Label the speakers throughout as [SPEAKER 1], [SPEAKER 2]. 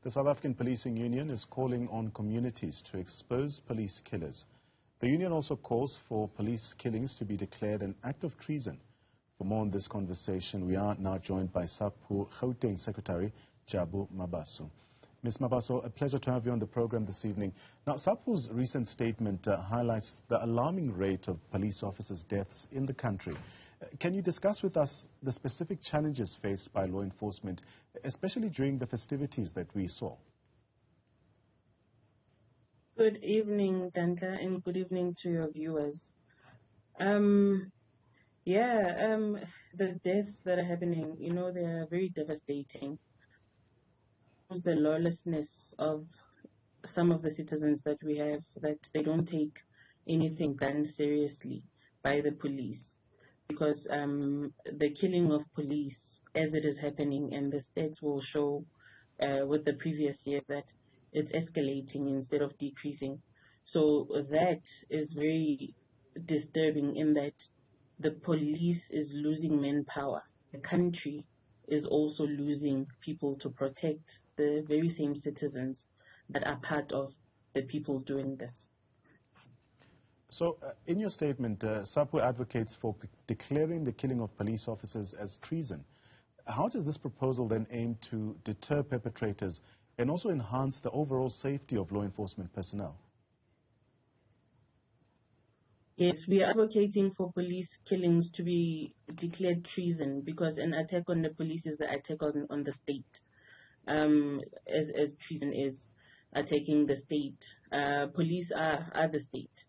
[SPEAKER 1] The South African Policing Union is calling on communities to expose police killers. The union also calls for police killings to be declared an act of treason. For more on this conversation, we are now joined by Sapu Gauteng Secretary Jabu Mabaso. Ms. Mabaso, a pleasure to have you on the program this evening. Now, Sapu's recent statement highlights the alarming rate of police officers' deaths in the country. Can you discuss with us the specific challenges faced by law enforcement, especially during the festivities that we saw?
[SPEAKER 2] Good evening, Danta, and good evening to your viewers. The deaths that are happening, they are very devastating. The lawlessness of some of the citizens that we have, that they don't take anything done seriously by the police, because the killing of police as it is happening, and the stats will show with the previous years that it's escalating instead of decreasing. So that is very disturbing, in that the police is losing manpower. The country is also losing people to protect the very same citizens that are part of the people doing this.
[SPEAKER 1] So, in your statement, Sapu advocates for declaring the killing of police officers as treason. How does this proposal then aim to deter perpetrators and also enhance the overall safety of law enforcement personnel?
[SPEAKER 2] Yes, we are advocating for police killings to be declared treason, because an attack on the police is the attack on the state, as treason is attacking the state. Police are the state.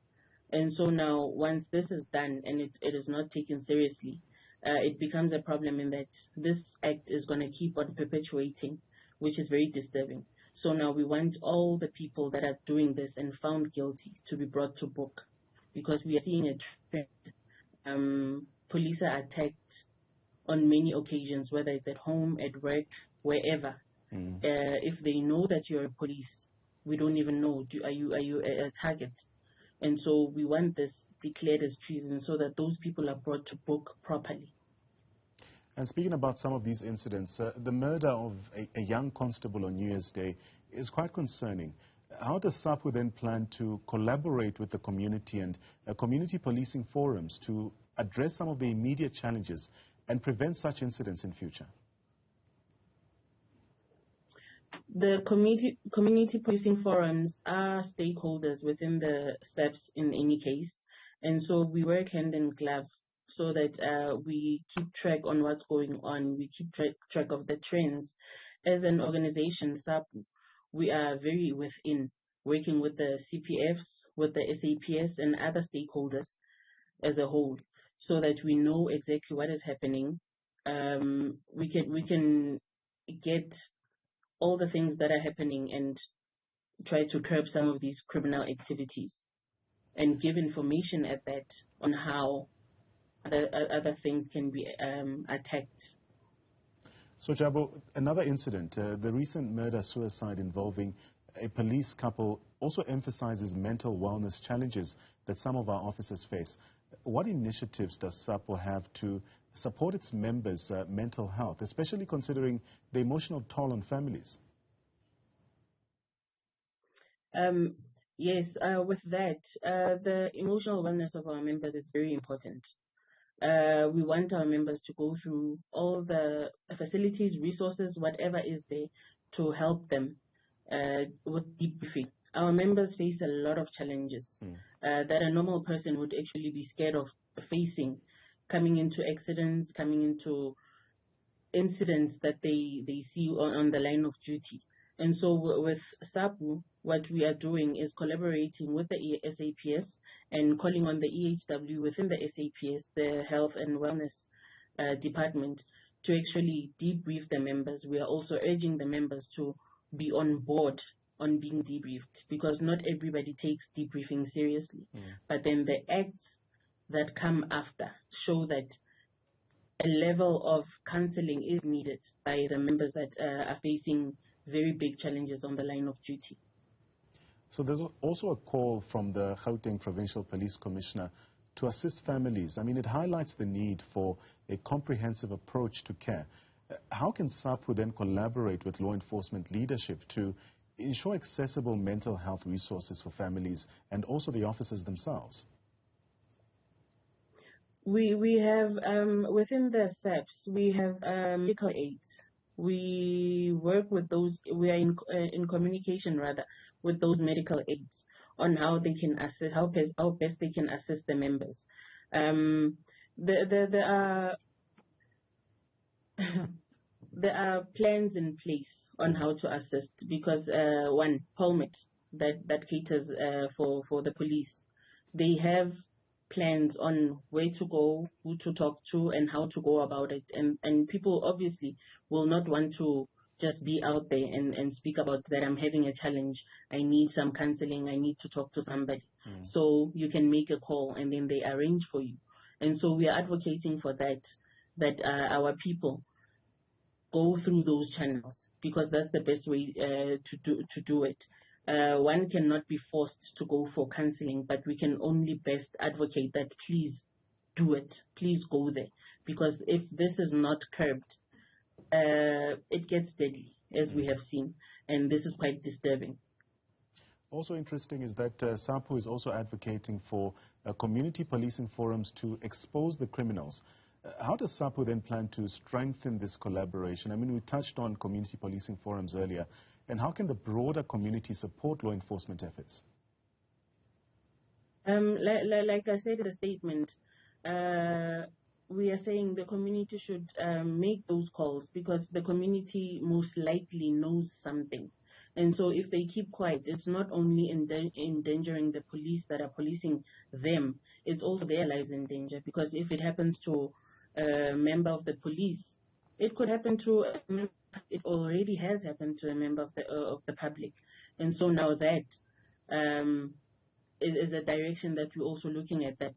[SPEAKER 2] And so now, once this is done and it is not taken seriously, it becomes a problem, in that this act is going to keep on perpetuating, which is very disturbing. So now we want all the people that are doing this and found guilty to be brought to book, because we are seeing a trend. Police are attacked on many occasions, whether it's at home, at work, wherever. If they know that you're a police, we don't even know, are you a target? And so we want this declared as treason, so that those people are brought to book properly.
[SPEAKER 1] And speaking about some of these incidents, the murder of a young constable on New Year's Day is quite concerning. How does Sapu then plan to collaborate with the community and community policing forums to address some of the immediate challenges and prevent such incidents in future?
[SPEAKER 2] The community policing forums are stakeholders within the SAPs in any case, and so we work hand in glove, so that we keep track on what's going on, we keep track of the trends. As an organization, SAPU, we are very within, working with the CPFs, with the SAPS and other stakeholders as a whole, so that we know exactly what is happening. We can get all the things that are happening and try to curb some of these criminal activities, and give information at that on how other things can be attacked.
[SPEAKER 1] So, Jabu, another incident, the recent murder-suicide involving a police couple, also emphasizes mental wellness challenges that some of our officers face. What initiatives does SAPO have to support its members' mental health, especially considering the emotional toll on families?
[SPEAKER 2] Yes, with that, the emotional wellness of our members is very important. We want our members to go through all the facilities, resources, whatever is there to help them with debriefing. Our members face a lot of challenges that a normal person would actually be scared of facing, coming into accidents, coming into incidents that they see on the line of duty. And so with SAPU, what we are doing is collaborating with the SAPS and calling on the EHW within the SAPS, the Health and Wellness Department, to actually debrief the members. We are also urging the members to be on board on being debriefed, because not everybody takes debriefing seriously. But then the acts that come after show that a level of counseling is needed by the members that are facing very big challenges on the line of duty.
[SPEAKER 1] So there's also a call from the Gauteng Provincial Police Commissioner to assist families. I mean, it highlights the need for a comprehensive approach to care. How can SAPU then collaborate with law enforcement leadership to ensure accessible mental health resources for families and also the officers themselves?
[SPEAKER 2] We have within the SAPs we have medical aids. We work with those. We are in communication rather with those medical aids on how they can assist, how best they can assist the members. There are there are plans in place on how to assist because one Polmet that caters for the police, they have plans on where to go, who to talk to, and how to go about it. And people obviously will not want to just be out there and speak about that I'm having a challenge, I need some counseling, I need to talk to somebody. So you can make a call and then they arrange for you. And so we are advocating for that our people go through those channels because that's the best way to do it. One cannot be forced to go for counseling, but we can only best advocate that please do it, please go there, because if this is not curbed, it gets deadly, as we have seen, and this is quite disturbing.
[SPEAKER 1] Also interesting is that SAPU is also advocating for community policing forums to expose the criminals. How does SAPU then plan to strengthen this collaboration? I mean, we touched on community policing forums earlier. And how can the broader community support law enforcement efforts?
[SPEAKER 2] Like I said in the statement, we are saying the community should make those calls because the community most likely knows something. And so if they keep quiet, it's not only endangering the police that are policing them, it's also their lives in danger. Because if it happens to a member of the police, it could happen to it already has happened to a member of the public. And so now that is a direction that we're also looking at, that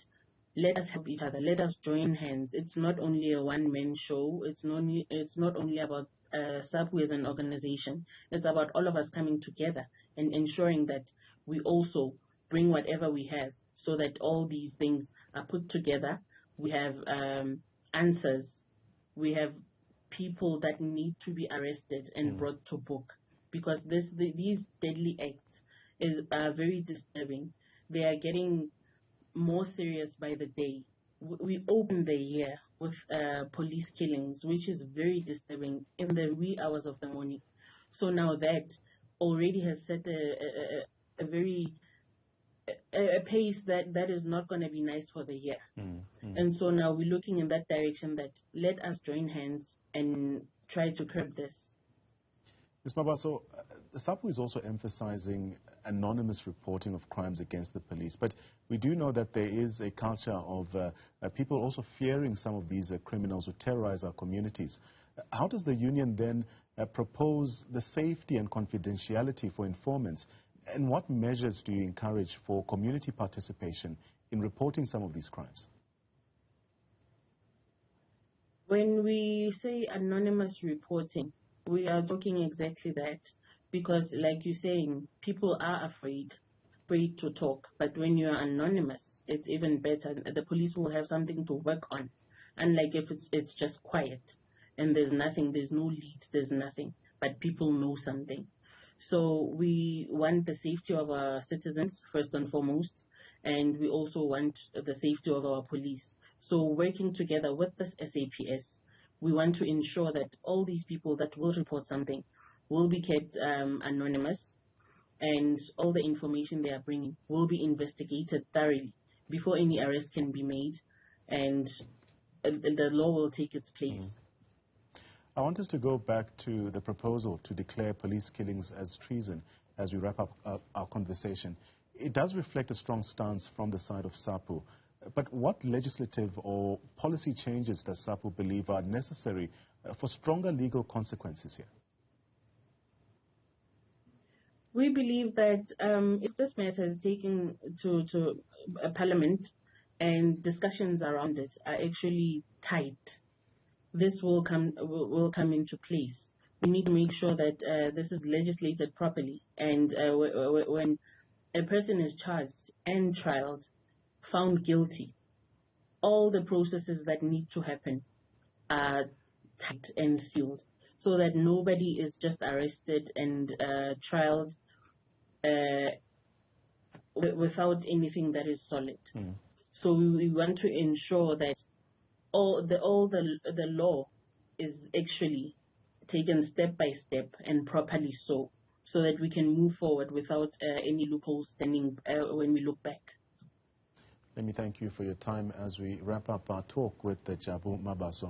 [SPEAKER 2] let us help each other, let us join hands. It's not only a one-man show, it's not only about SAPU as an organization, it's about all of us coming together and ensuring that we also bring whatever we have so that all these things are put together. We have answers, we have people that need to be arrested and brought to book, because these deadly acts are very disturbing. They are getting more serious by the day. We open the year with police killings, which is very disturbing in the wee hours of the morning. So now that already has set a very a pace that is not going to be nice for the year. And so now we're looking in that direction, that let us join hands and try to curb this.
[SPEAKER 1] Ms. Mabaso, SAPU is also emphasizing anonymous reporting of crimes against the police, but we do know that there is a culture of people also fearing some of these criminals who terrorize our communities. How does the union then propose the safety and confidentiality for informants? And what measures do you encourage for community participation in reporting some of these crimes?
[SPEAKER 2] When we say anonymous reporting, we are talking exactly that, because like you're saying, people are afraid to talk. But when you are anonymous, it's even better. The police will have something to work on. Unlike if it's just quiet and there's nothing, there's no leads, there's nothing, but people know something. So we want the safety of our citizens first and foremost, and we also want the safety of our police. So working together with the SAPS, we want to ensure that all these people that will report something will be kept anonymous, and all the information they are bringing will be investigated thoroughly before any arrest can be made, and the law will take its place.
[SPEAKER 1] I want us to go back to the proposal to declare police killings as treason as we wrap up our conversation. It does reflect a strong stance from the side of SAPU. But what legislative or policy changes does SAPU believe are necessary for stronger legal consequences here?
[SPEAKER 2] We believe that if this matter is taken to Parliament and discussions around it are actually tight, this will come into place. We need to make sure that this is legislated properly, and when a person is charged and trialed, found guilty, all the processes that need to happen are tight and sealed, so that nobody is just arrested and trialed without anything that is solid. So we want to ensure that all the law is actually taken step by step and properly so that we can move forward without any loopholes standing when we look back.
[SPEAKER 1] Let me thank you for your time as we wrap up our talk with Jabu Mabaso.